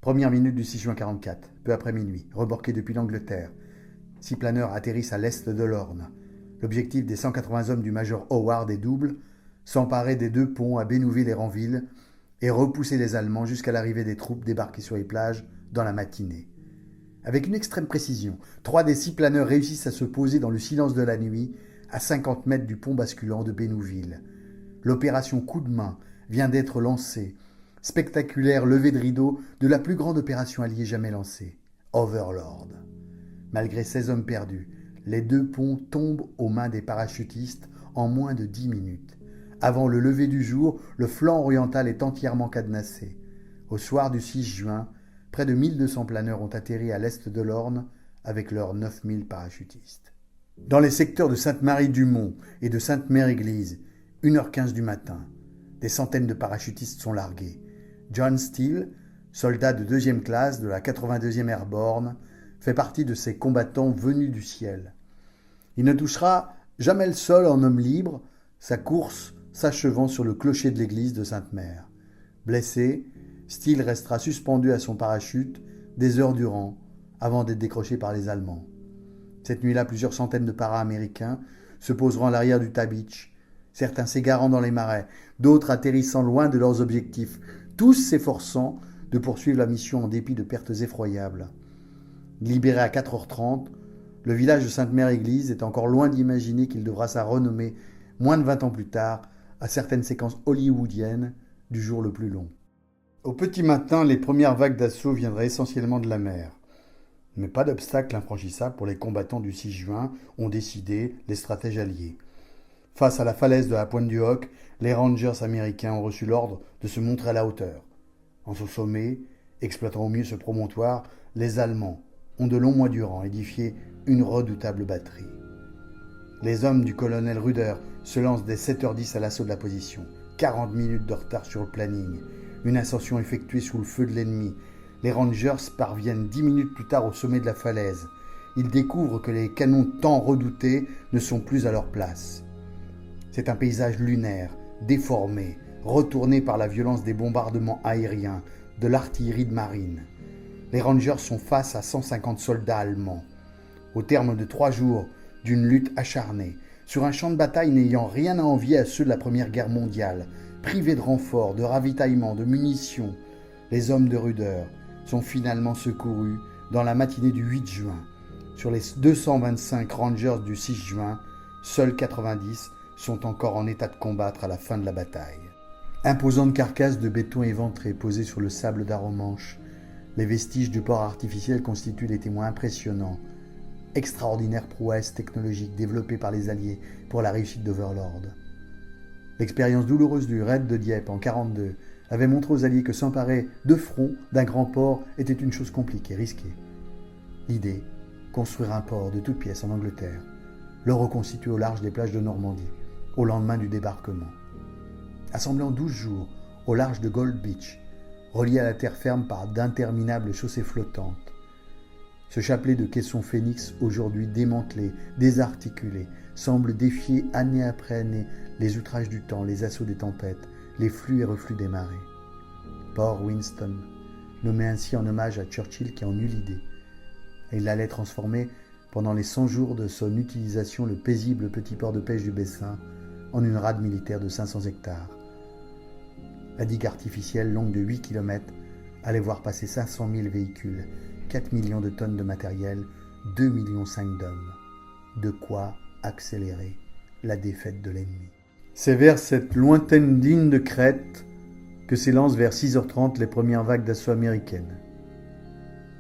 Première minute du 6 juin 44, peu après minuit, remorqués depuis l'Angleterre. 6 planeurs atterrissent à l'est de l'Orne. L'objectif des 180 hommes du major Howard est double, s'emparer des 2 ponts à Bénouville et Ranville et repousser les Allemands jusqu'à l'arrivée des troupes débarquées sur les plages dans la matinée. Avec une extrême précision, 3 des 6 planeurs réussissent à se poser dans le silence de la nuit, à 50 mètres du pont basculant de Bénouville. L'opération Coup de main vient d'être lancée. Spectaculaire levée de rideau de la plus grande opération alliée jamais lancée. Overlord. Malgré 16 hommes perdus, les 2 ponts tombent aux mains des parachutistes en moins de 10 minutes. Avant le lever du jour, le flanc oriental est entièrement cadenassé. Au soir du 6 juin, près de 1200 planeurs ont atterri à l'est de l'Orne avec leurs 9000 parachutistes. Dans les secteurs de Sainte-Marie-du-Mont et de Sainte-Mère-Église, 1h15 du matin, des centaines de parachutistes sont largués. John Steele, soldat de 2e classe de la 82e Airborne, fait partie de ces combattants venus du ciel. Il ne touchera jamais le sol en homme libre, sa course s'achevant sur le clocher de l'église de Sainte-Mère. Blessé, Steele restera suspendu à son parachute des heures durant, avant d'être décroché par les Allemands. Cette nuit-là, plusieurs centaines de para-américains se poseront à l'arrière du Tabitch, certains s'égarant dans les marais, d'autres atterrissant loin de leurs objectifs, tous s'efforçant de poursuivre la mission en dépit de pertes effroyables. Libéré à 4h30, le village de Sainte-Mère-Église est encore loin d'imaginer qu'il devra sa renommée, moins de 20 ans plus tard, à certaines séquences hollywoodiennes du jour le plus long. Au petit matin, les premières vagues d'assaut viendraient essentiellement de la mer. Mais pas d'obstacle infranchissable pour les combattants du 6 juin, ont décidé les stratèges alliés. Face à la falaise de la Pointe du Hoc, les Rangers américains ont reçu l'ordre de se montrer à la hauteur. En ce sommet, exploitant au mieux ce promontoire, les Allemands ont de longs mois durant édifié une redoutable batterie. Les hommes du colonel Ruder se lancent dès 7h10 à l'assaut de la position. 40 minutes de retard sur le planning. Une ascension effectuée sous le feu de l'ennemi. Les Rangers parviennent 10 minutes plus tard au sommet de la falaise. Ils découvrent que les canons tant redoutés ne sont plus à leur place. C'est un paysage lunaire, déformé, retourné par la violence des bombardements aériens, de l'artillerie de marine. Les Rangers sont face à 150 soldats allemands. Au terme de 3 jours d'une lutte acharnée, sur un champ de bataille n'ayant rien à envier à ceux de la Première Guerre mondiale, privés de renforts, de ravitaillement, de munitions, les hommes de Ruder sont finalement secourus dans la matinée du 8 juin. Sur les 225 Rangers du 6 juin, seuls 90 sont encore en état de combattre à la fin de la bataille. Imposantes carcasses de béton éventré posées sur le sable d'Arromanches, les vestiges du port artificiel constituent des témoins impressionnants. Extraordinaire prouesse technologique développée par les Alliés pour la réussite d'Overlord. L'expérience douloureuse du raid de Dieppe en 1942 avait montré aux Alliés que s'emparer de front d'un grand port était une chose compliquée, risquée. L'idée, construire un port de toutes pièces en Angleterre, le reconstituer au large des plages de Normandie, au lendemain du débarquement. Assemblé en 12 jours au large de Gold Beach, relié à la terre ferme par d'interminables chaussées flottantes. Ce chapelet de caissons phénix, aujourd'hui démantelé, désarticulé, semble défier année après année les outrages du temps, les assauts des tempêtes, les flux et reflux des marées. Port Winston, nommé ainsi en hommage à Churchill qui en eut l'idée. Et il allait transformer, pendant les 100 jours de son utilisation, le paisible petit port de pêche du Bessin en une rade militaire de 500 hectares. La digue artificielle, longue de 8 km, allait voir passer 500 000 véhicules, 4 millions de tonnes de matériel, 2,5 millions d'hommes. De quoi accélérer la défaite de l'ennemi. C'est vers cette lointaine ligne de crête que s'élancent vers 6h30 les premières vagues d'assaut américaines.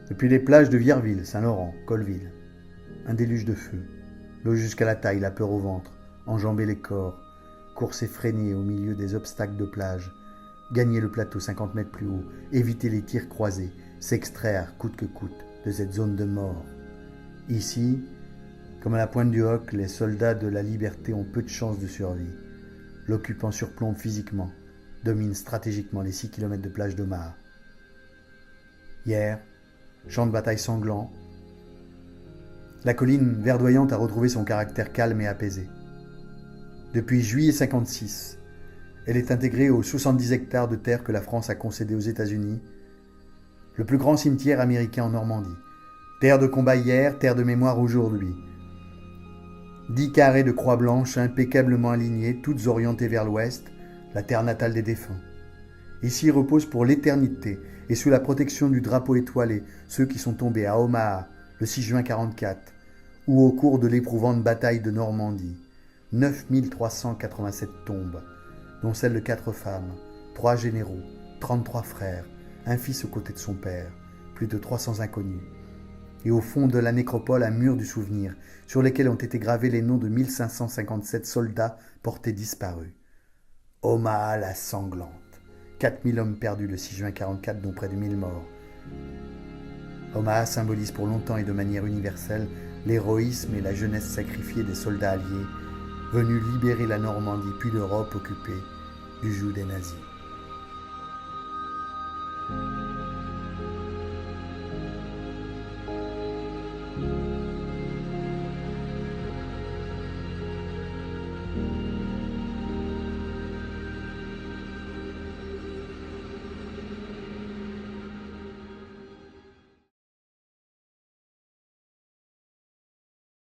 Depuis les plages de Vierville, Saint-Laurent, Colville, un déluge de feu, l'eau jusqu'à la taille, la peur au ventre, enjamber les corps, course effrénée au milieu des obstacles de plage, gagner le plateau 50 mètres plus haut, éviter les tirs croisés, s'extraire coûte que coûte de cette zone de mort. Ici, comme à la Pointe du Hoc, les soldats de la liberté ont peu de chances de survie. L'occupant surplombe physiquement, domine stratégiquement les 6 km de plage d'Omaha. Hier, champ de bataille sanglant, la colline verdoyante a retrouvé son caractère calme et apaisé. Depuis juillet 1956, elle est intégrée aux 70 hectares de terre que la France a concédés aux États-Unis. le plus grand cimetière américain en Normandie. Terre de combat hier, terre de mémoire aujourd'hui. 10 carrés de croix blanches impeccablement alignés, toutes orientées vers l'ouest, la terre natale des défunts. Ici reposent pour l'éternité et sous la protection du drapeau étoilé ceux qui sont tombés à Omaha le 6 juin 1944 ou au cours de l'éprouvante bataille de Normandie. 9387 tombes, dont celle de 4 femmes, 3 généraux, 33 frères, un fils aux côtés de son père, plus de 300 inconnus. Et au fond de la nécropole, un mur du souvenir, sur lequel ont été gravés les noms de 1557 soldats portés disparus. Omaha la sanglante. 4000 hommes perdus le 6 juin 1944, dont près de 1000 morts. Omaha symbolise pour longtemps et de manière universelle l'héroïsme et la jeunesse sacrifiée des soldats alliés venus libérer la Normandie puis l'Europe occupée du joug des nazis.